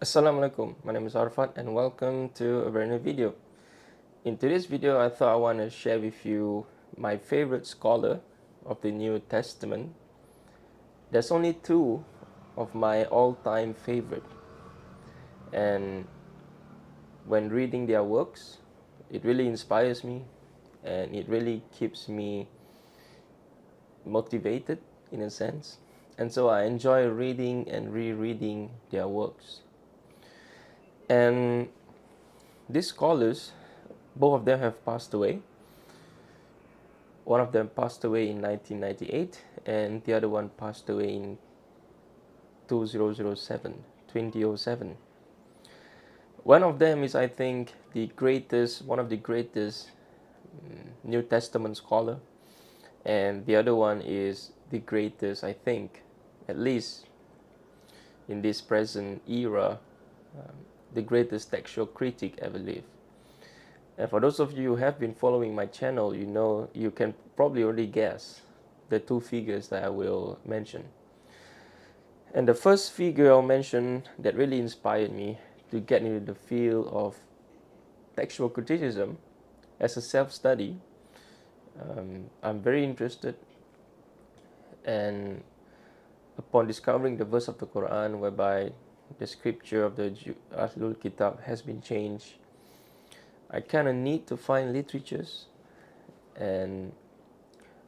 Assalamualaikum, my name is Arfat and welcome to a very new video. In today's video, I thought I want to share with you my favorite scholar of the New Testament. There's only two of my all-time favorite, and when reading their works, it really inspires me and it really keeps me motivated in a sense. And so I enjoy reading and rereading their works. And these scholars, both of them have passed away. One of them passed away in 1998 and the other one passed away in 2007. One of them is, I think, one of the greatest New Testament scholar, and the other one is the greatest, I think, at least in this present era, the greatest textual critic ever lived. And for those of you who have been following my channel, you can probably already guess the two figures that I will mention. And the first figure I'll mention that really inspired me to get into the field of textual criticism as a self-study. I'm very interested, and upon discovering the verse of the Quran whereby the scripture of the Ahlul Kitab has been changed, I kind of need to find literatures, and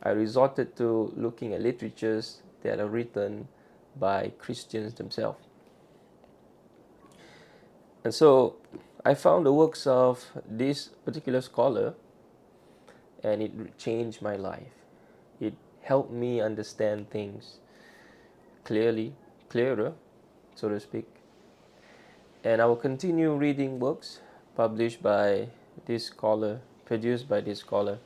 I resorted to looking at literatures that are written by Christians themselves. And so I found the works of this particular scholar, and it changed my life. It helped me understand things clearer, so to speak. And I will continue reading books published by this scholar, produced by this scholar.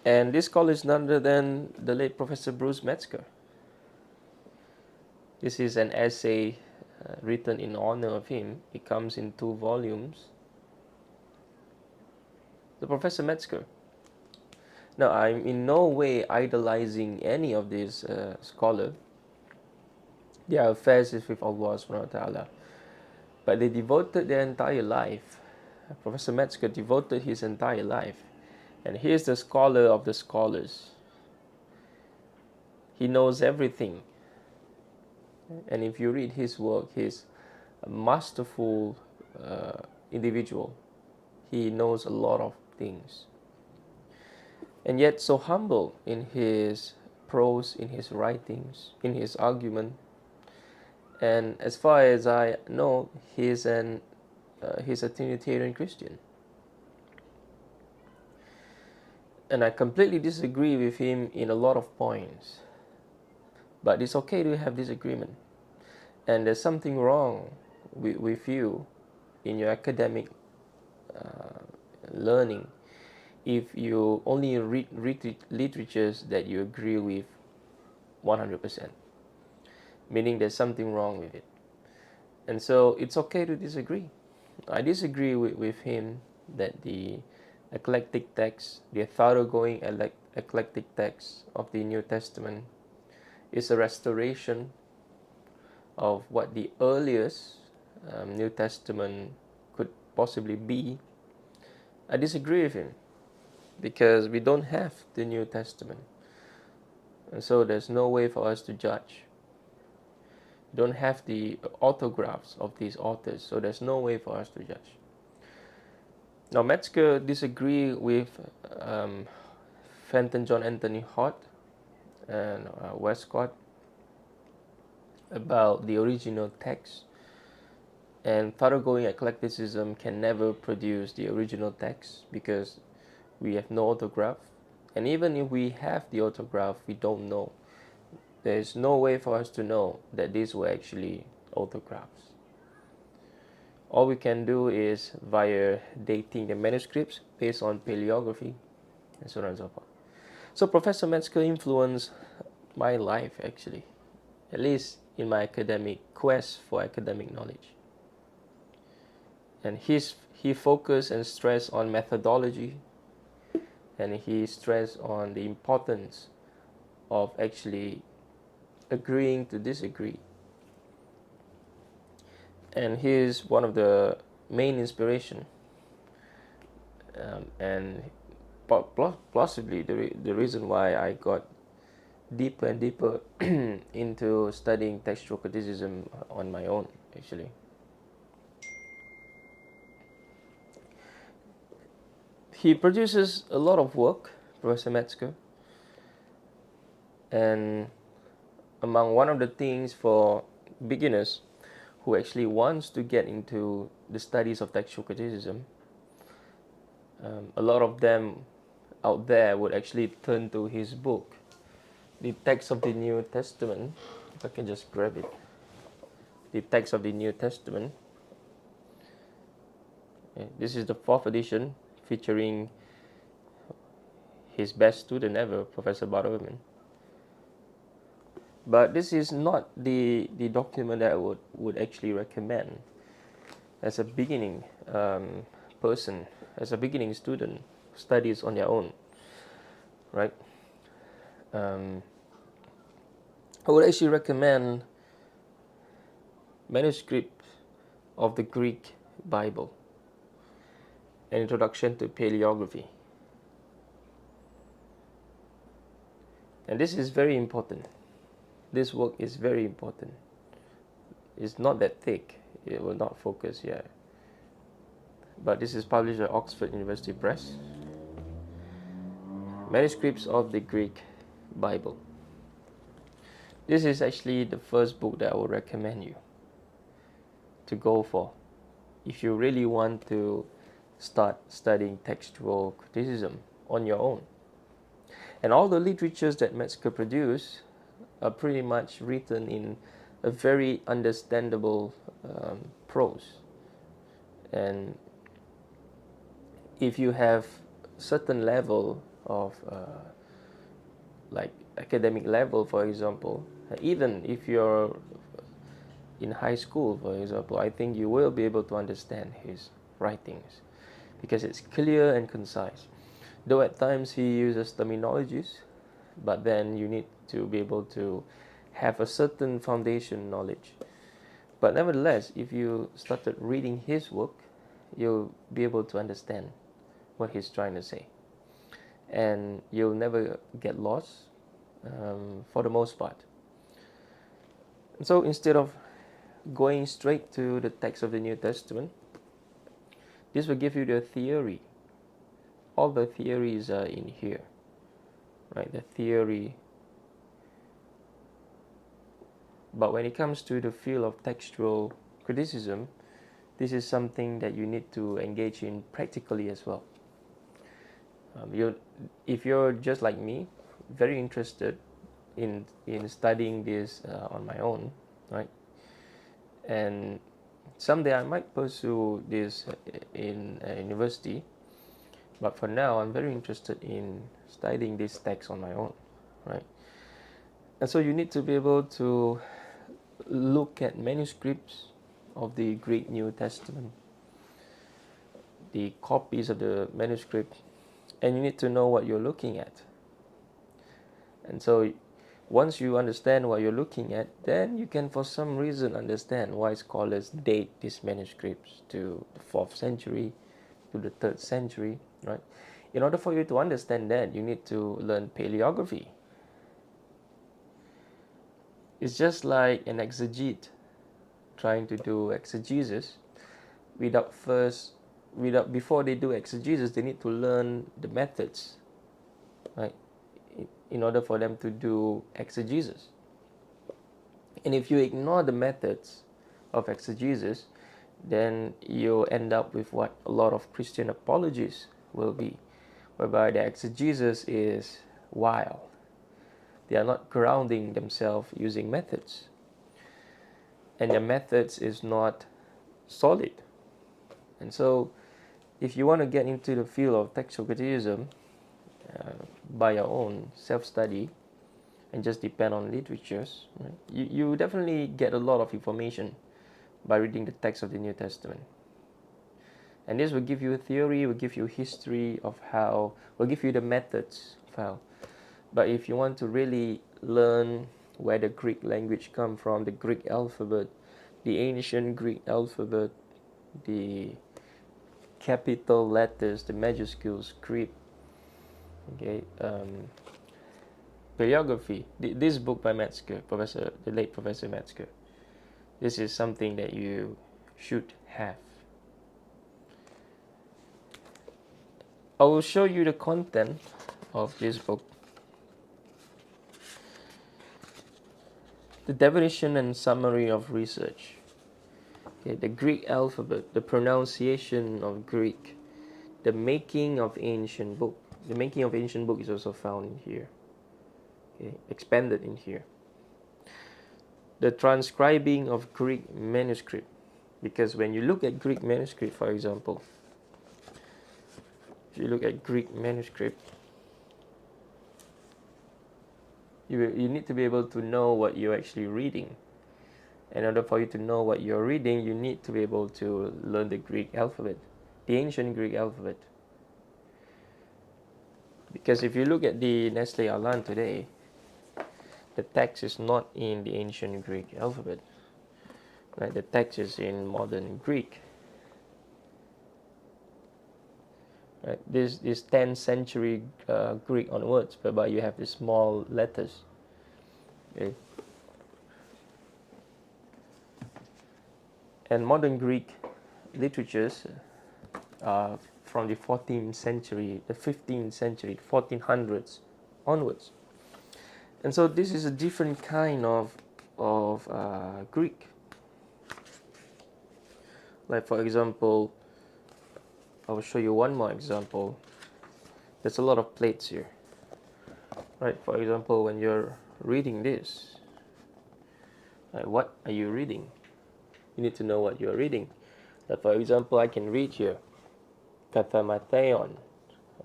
And this scholar is none other than the late Professor Bruce Metzger. This is an essay written in honor of him. It comes in 2 volumes. The Professor Metzger. Now, I'm in no way idolizing any of these scholars. Their affairs is with Allah subhanahu wa ta'ala. But they devoted their entire life. Professor Metzger devoted his entire life. And he's the scholar of the scholars. He knows everything. And if you read his work, he's a masterful individual. He knows a lot of things. And yet so humble in his prose, in his writings, in his argument. And as far as I know, he's a Trinitarian Christian. And I completely disagree with him in a lot of points. But it's okay to have disagreement. And there's something wrong with you in your academic learning if you only read literatures that you agree with 100%. Meaning there's something wrong with it. And so it's okay to disagree. I disagree with him that the eclectic text, the thoroughgoing eclectic text of the New Testament is a restoration of what the earliest New Testament could possibly be. I disagree with him because we don't have the New Testament. And so there's no way for us to judge. We don't have the autographs of these authors, so there's no way for us to judge. Now, Metzger disagreed with Fenton John Anthony Hott and Westcott about the original text. And thoroughgoing eclecticism can never produce the original text because we have no autograph. And even if we have the autograph, we don't know. There is no way for us to know that these were actually autographs. All we can do is via dating the manuscripts based on paleography and so on and so forth. So Professor Metzger influenced my life actually, at least in my academic quest for academic knowledge. And he focused and stressed on methodology, and he stressed on the importance of actually agreeing to disagree. and he is one of the main inspiration, and possibly the reason why I got deeper and deeper into studying textual criticism on my own, actually. He produces a lot of work, Professor Metzger, and among one of the things for beginners who actually wants to get into the studies of textual criticism, a lot of them out there would actually turn to his book, The Text of the New Testament. If I can just grab it. The Text of the New Testament. This is the fourth edition, featuring his best student ever, Professor Bart Ehrman. But this is not the document that I would actually recommend as a beginning person, as a beginning student who studies on their own, right? I would actually recommend manuscript of the Greek Bible, An Introduction to Paleography. And this is very important. This work is very important. It's not that thick. It will not focus here. But this is published at Oxford University Press. Manuscripts of the Greek Bible. This is actually the first book that I would recommend you to go for if you really want to start studying textual criticism on your own. And all the literatures that Metzger produced are pretty much written in a very understandable prose. And if you have certain level of like academic level, for example, even if you're in high school, for example, I think you will be able to understand his writings because it's clear and concise. Though at times he uses terminologies, but then you need to be able to have a certain foundation knowledge. But nevertheless, if you started reading his work, you'll be able to understand what he's trying to say. And you'll never get lost for the most part. So instead of going straight to the text of the New Testament, this will give you the theory. All the theories are in here, right? The theory. But when it comes to the field of textual criticism, this is something that you need to engage in practically as well. If you're just like me, very interested in studying this on my own, right? And someday I might pursue this in a university, but for now I'm very interested in studying this text on my own, right? And so you need to be able to look at manuscripts of the Greek New Testament, the copies of the manuscript, and you need to know what you're looking at. And so once you understand what you're looking at, then you can for some reason understand why scholars date these manuscripts to the 4th century, to the 3rd century, right? In order for you to understand that, you need to learn paleography. It's just like an exegete trying to do exegesis before they do exegesis, they need to learn the methods, right? In order for them to do exegesis. And if you ignore the methods of exegesis, then you'll end up with what a lot of Christian apologists will be, whereby the exegesis is wild. They are not grounding themselves using methods. And their methods is not solid. And so if you want to get into the field of textual criticism by your own self-study and just depend on literatures, right, you definitely get a lot of information by reading the text of the New Testament. And this will give you a theory, will give you history of how, will give you the methods of how. But if you want to really learn where the Greek language come from, the Greek alphabet, the ancient Greek alphabet, the capital letters, the majuscule script. Okay, paleography. This book by Metzger, the late Professor Metzger. This is something that you should have. I will show you the content of this book. The definition and summary of research. Okay, the Greek alphabet, the pronunciation of Greek, the making of ancient book. The making of ancient book is also found in here. Okay, expanded in here. The transcribing of Greek manuscript, because when you look at Greek manuscript, for example, if you look at Greek manuscript, you need to be able to know what you're actually reading. In order for you to know what you're reading, you need to be able to learn the Greek alphabet, the ancient Greek alphabet. Because if you look at the Nestle Aland today, the text is not in the ancient Greek alphabet. Right? The text is in modern Greek. Right? This 10th century Greek onwards, whereby you have the small letters. Okay. And modern Greek literatures from the 14th century, the 15th century, 1400s onwards. And so this is a different kind of Greek. Like for example, I will show you one more example. There's a lot of plates here. Right, for example, when you're reading this, what are you reading? You need to know what you're reading. Like for example, I can read here, Katamatheon,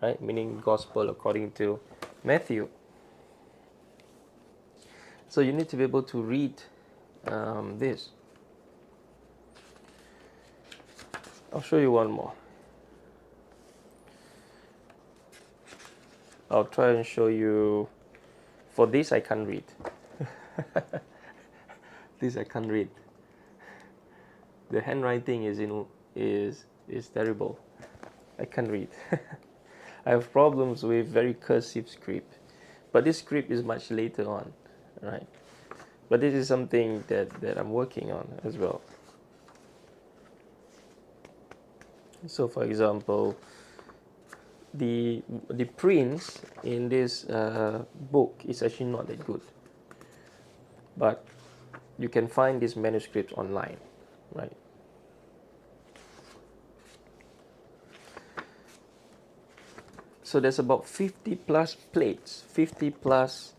right, meaning gospel according to Matthew. So you need to be able to read this. I'll show you one more. I'll try and show you. For this, I can't read. This I can't read. The handwriting is terrible. I can't read. I have problems with very cursive script, but this script is much later on, right? But this is something that I'm working on as well. So, for example, the prints in this book is actually not that good, but you can find these manuscripts online, right? So there's about 50 plus plates, 50 plus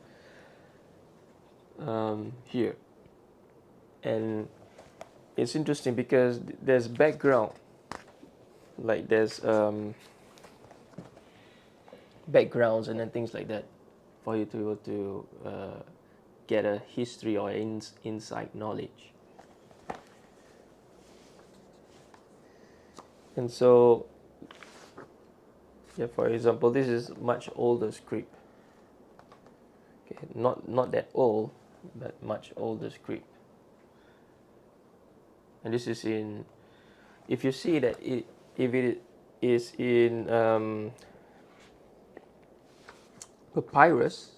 here, and it's interesting because there's background, like there's backgrounds and then things like that, for you to be able to get a history or inside knowledge. And so, yeah, for example, this is much older script. Okay, not that old, but much older script. And this is in, if you see that if it is in papyrus,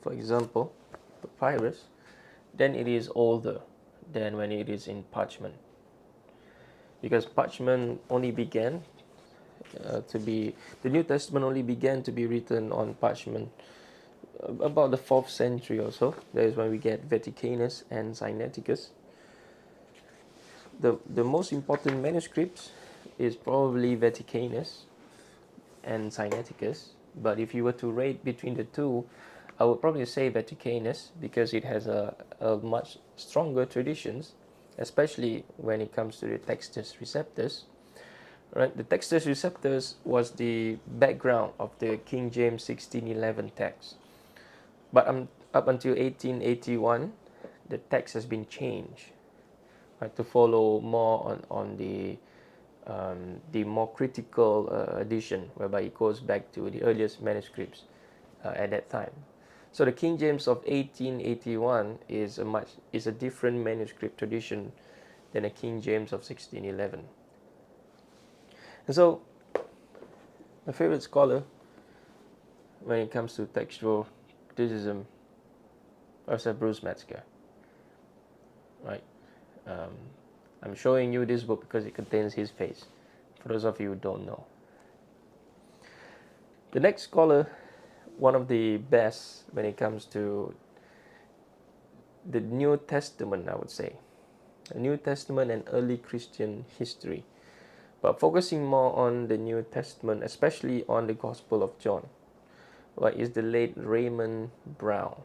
for example, papyrus, then it is older than when it is in parchment. Because parchment only began the New Testament only began to be written on parchment about the 4th century or so. That is when we get Vaticanus and Sinaiticus. The most important manuscripts is probably Vaticanus and Sinaiticus. But if you were to rate between the two, I would probably say Vaticanus, because it has a much stronger traditions, especially when it comes to the Textus Receptus. Right, the Textus Receptus was the background of the King James 1611 text. But up until 1881, the text has been changed, right, to follow more on the more critical edition, whereby it goes back to the earliest manuscripts at that time. So the King James of 1881 is a different manuscript tradition than a King James of 1611. And so, my favorite scholar when it comes to textual criticism, Professor Bruce Metzger. Right? Um, I'm showing you this book because it contains his face, for those of you who don't know. The next scholar, one of the best when it comes to the New Testament, I would say. The New Testament and early Christian history, but focusing more on the New Testament, especially on the Gospel of John, is the late Raymond Brown.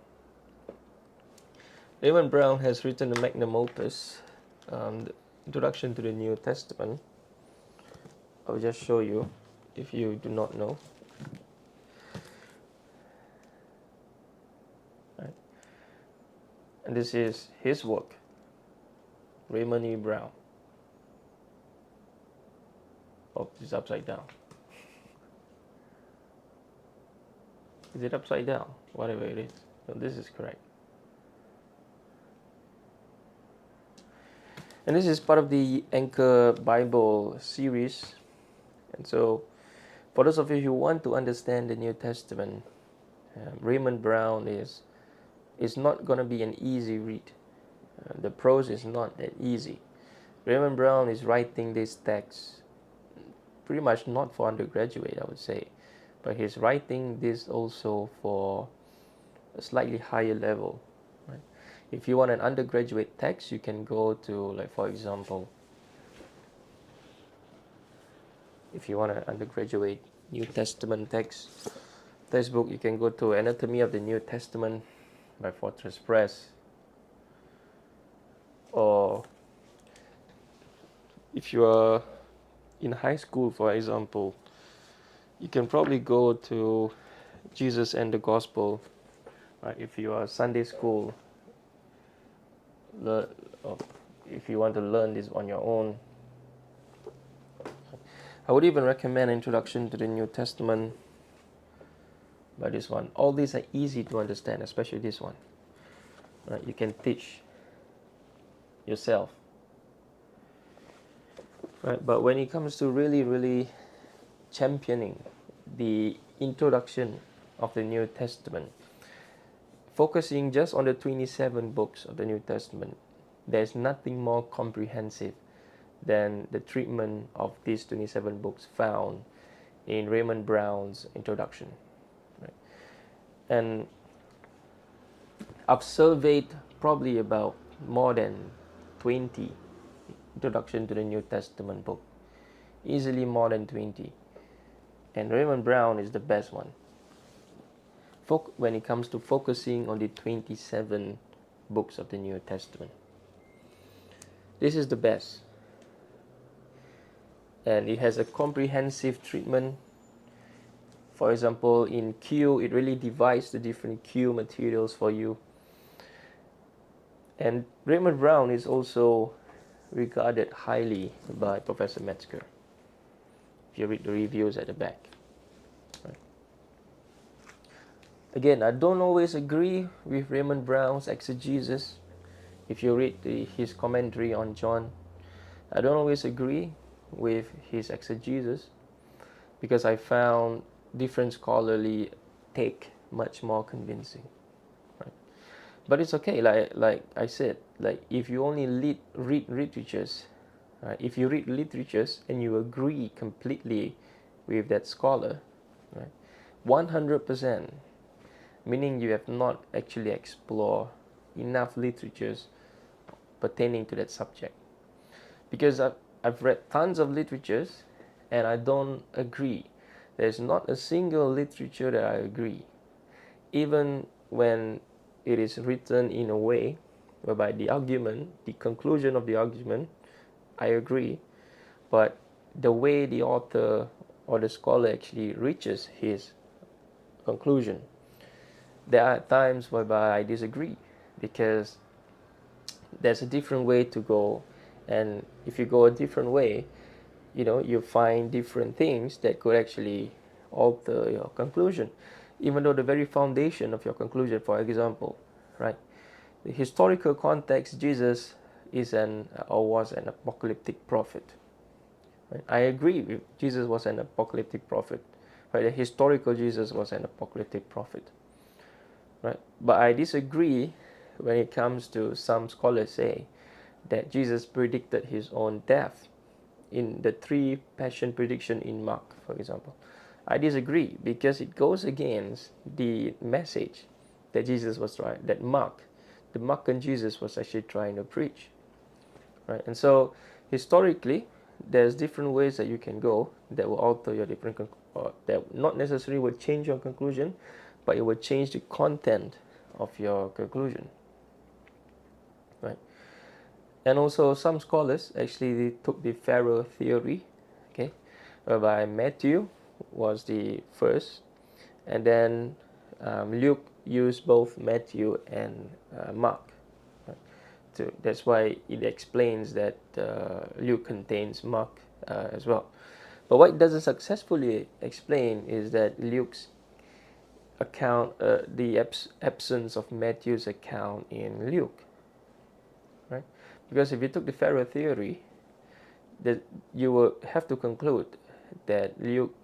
Raymond Brown has written a magnum opus, the Introduction to the New Testament. I'll just show you if you do not know. Right. And this is his work, Raymond E. Brown. Oh, it's upside down. Is it upside down? Whatever it is. No, this is correct. And this is part of the Anchor Bible series. And so, for those of you who want to understand the New Testament, Raymond Brown is not going to be an easy read. The prose is not that easy. Raymond Brown is writing this text pretty much not for undergraduate, I would say, but he's writing this also for a slightly higher level. Right? If you want an undergraduate text, you can go to, like, for example, if you want an undergraduate New Testament textbook, you can go to Anatomy of the New Testament by Fortress Press. Or if you are in high school, for example, you can probably go to Jesus and the Gospel. Right? If you are Sunday school, if you want to learn this on your own, I would even recommend Introduction to the New Testament by this one. All these are easy to understand, especially this one. Right? You can teach yourself. Right? But when it comes to really championing the introduction of the New Testament, focusing just on the 27 books of the New Testament, there's nothing more comprehensive than the treatment of these 27 books found in Raymond Brown's introduction. Right? And I've surveyed probably about more than 20 Introduction to the New Testament book, easily more than 20, and Raymond Brown is the best one when it comes to focusing on the 27 books of the New Testament. This is the best, and it has a comprehensive treatment. For example, in Q, it really divides the different Q materials for you. And Raymond Brown is also regarded highly by Professor Metzger, if you read the reviews at the back. Right. Again, I don't always agree with Raymond Brown's exegesis. If you read his commentary on John, I don't always agree with his exegesis because I found different scholarly take much more convincing. Right? But it's okay, like I said, like if you only read literatures, right? If you read literatures and you agree completely with that scholar, right? 100%, meaning you have not actually explored enough literatures pertaining to that subject. Because I've read tons of literatures and I don't agree. There's not a single literature that I agree, even when it is written in a way whereby the conclusion of the argument, I agree, but the way the author or the scholar actually reaches his conclusion, there are times whereby I disagree because there's a different way to go, and if you go a different way, you find different things that could actually alter your conclusion, even though the very foundation of your conclusion, for example, right, the historical context, Jesus is an or was an apocalyptic prophet. Right? I agree with Jesus was an apocalyptic prophet. Right? The historical Jesus was an apocalyptic prophet. Right? But I disagree when it comes to some scholars say that Jesus predicted his own death in the 3 passion prediction in Mark, for example. I disagree because it goes against the message that Jesus was trying, that the Markan Jesus was actually trying to preach. Right? And so historically, there's different ways that you can go that will alter your different, that not necessarily will change your conclusion, but it will change the content of your conclusion. Right? And also some scholars actually took the Pharaoh theory, okay, whereby Matthew was the first, and then Luke used both Matthew and Mark. Right? That's why it explains that Luke contains Mark as well. But what it doesn't successfully explain is that Luke's account, the absence of Matthew's account in Luke. Right? Because if you took the Pharaoh theory, that you will have to conclude that Luke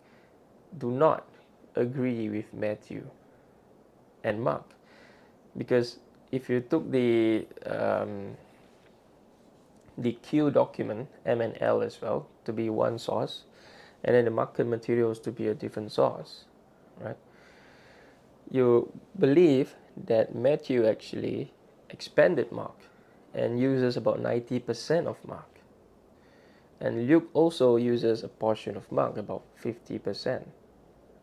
do not agree with Matthew and Mark, because if you took the Q document M and L as well to be one source, and then the Markan materials to be a different source, right? You believe that Matthew actually expanded Mark and uses about 90% of Mark. And Luke also uses a portion of Mark, about 50%,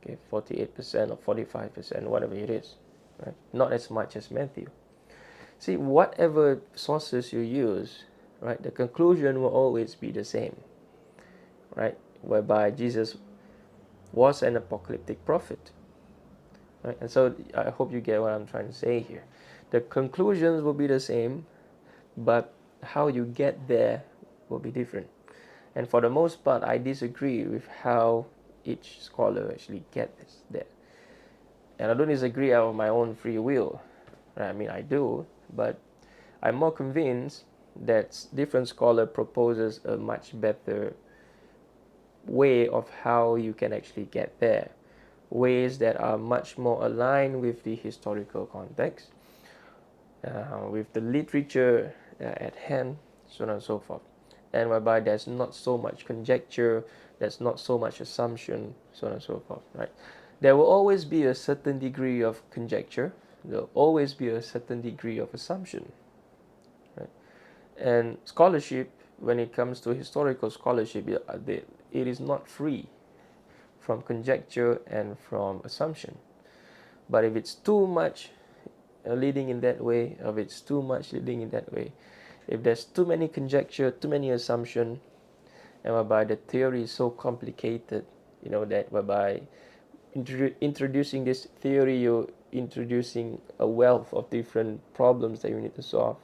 okay, 48% or 45%, whatever it is, right? Not as much as Matthew. See, whatever sources you use, right, the conclusion will always be the same, right? Whereby Jesus was an apocalyptic prophet, right? And so I hope you get what I'm trying to say here. The conclusions will be the same, but how you get there will be different. And for the most part, I disagree with how each scholar actually gets there. And I don't disagree out of my own free will. Right? I mean, I do, but I'm more convinced that different scholar proposes a much better way of how you can actually get there. Ways that are much more aligned with the historical context, with the literature at hand, so on and so forth. And whereby there's not so much conjecture, there's not so much assumption, so on and so forth, right? There will always be a certain degree of conjecture, there will always be a certain degree of assumption, right? And scholarship, when it comes to historical scholarship, it is not free from conjecture and from assumption. But if it's too much leading in that way, if it's too much leading in that way, if there's too many conjecture, too many assumption, and whereby the theory is so complicated, that whereby introducing this theory, you're introducing a wealth of different problems that you need to solve.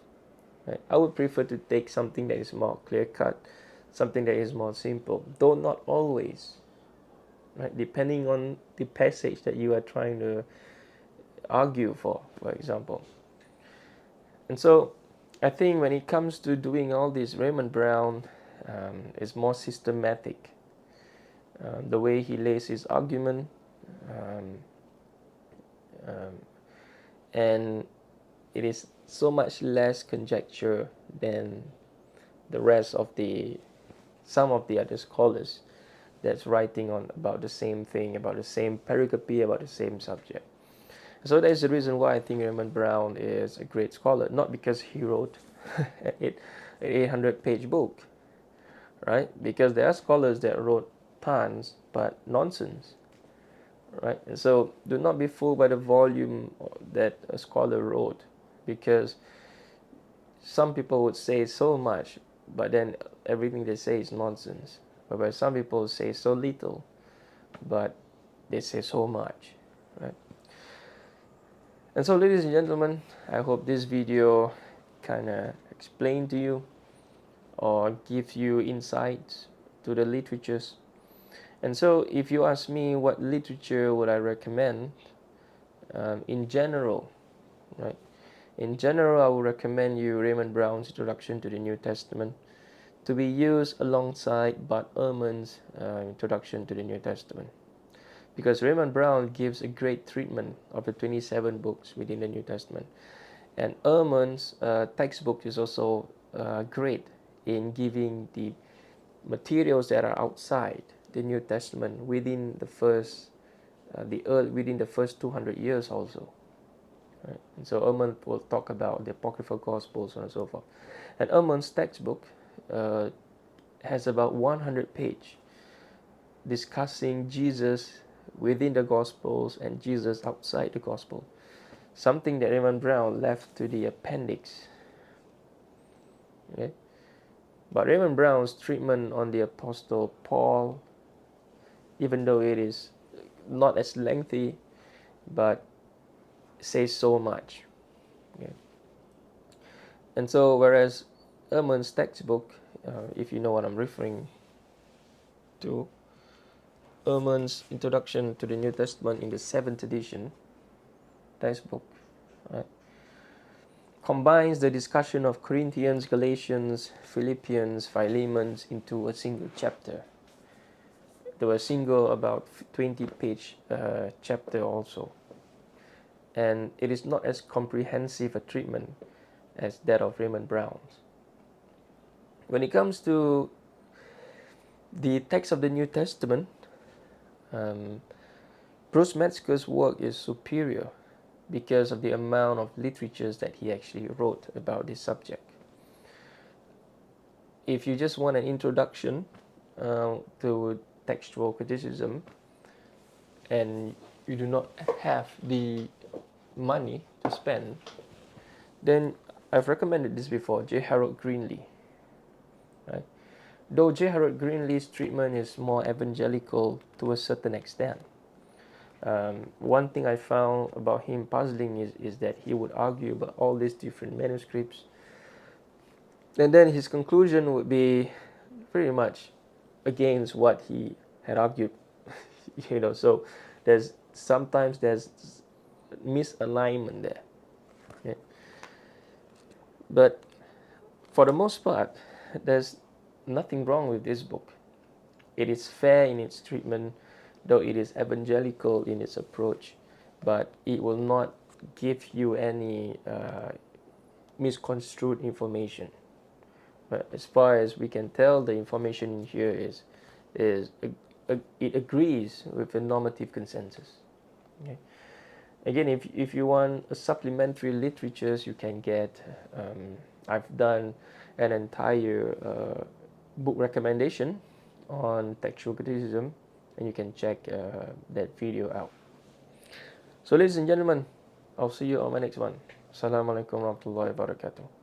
Right? I would prefer to take something that is more clear cut, something that is more simple, though not always. Right? Depending on the passage that you are trying to argue for example. And so I think when it comes to doing all this, Raymond Brown is more systematic. The way he lays his argument, and it is so much less conjecture than the rest of some of the other scholars that's writing on about the same thing, about the same pericope, about the same subject. So that is the reason why I think Raymond Brown is a great scholar, not because he wrote an 800-page book, right? Because there are scholars that wrote tons, but nonsense, right? And so do not be fooled by the volume that a scholar wrote, because some people would say so much, but then everything they say is nonsense. Whereby some people say so little, but they say so much, right? And so, ladies and gentlemen, I hope this video kind of explained to you or give you insights to the literatures. And so, if you ask me what literature would I recommend, in general, right? In general, I would recommend you Raymond Brown's Introduction to the New Testament to be used alongside Bart Ehrman's Introduction to the New Testament, because Raymond Brown gives a great treatment of the 27 books within the New Testament, and Ehrman's textbook is also great in giving the materials that are outside the New Testament within the first 200 years also. Right? And so Ehrman will talk about the apocryphal gospels and so forth. And Ehrman's textbook has about 100 pages discussing Jesus within the gospels and Jesus outside the gospel. Something that Raymond Brown left to the appendix. Okay? But Raymond Brown's treatment on the Apostle Paul, even though it is not as lengthy, but says so much. Okay? And so, whereas Ehrman's textbook, if you know what I'm referring to, Ehrman's Introduction to the New Testament in the 7th edition textbook, right, combines the discussion of Corinthians, Galatians, Philippians, Philemon into a single chapter. There were single about 20-page chapter also. And it is not as comprehensive a treatment as that of Raymond Brown's. When it comes to the text of the New Testament, Bruce Metzger's work is superior because of the amount of literatures that he actually wrote about this subject. If you just want an introduction to textual criticism and you do not have the money to spend, then I've recommended this before, J. Harold Greenlee. Right? Though J. Harold Greenlee's treatment is more evangelical to a certain extent, one thing I found about him puzzling is that he would argue about all these different manuscripts, and then his conclusion would be pretty much against what he had argued. So sometimes there's misalignment there. Okay? But for the most part, there's nothing wrong with this book. It is fair in its treatment, though it is evangelical in its approach, but it will not give you any misconstrued information. But as far as we can tell, the information in here it agrees with the normative consensus. Okay? Again, if you want a supplementary literatures, you can get. I've done an entire book recommendation on textual criticism, and you can check that video out. So, ladies and gentlemen, I'll see you on my next one. Assalamualaikum warahmatullahi wabarakatuh.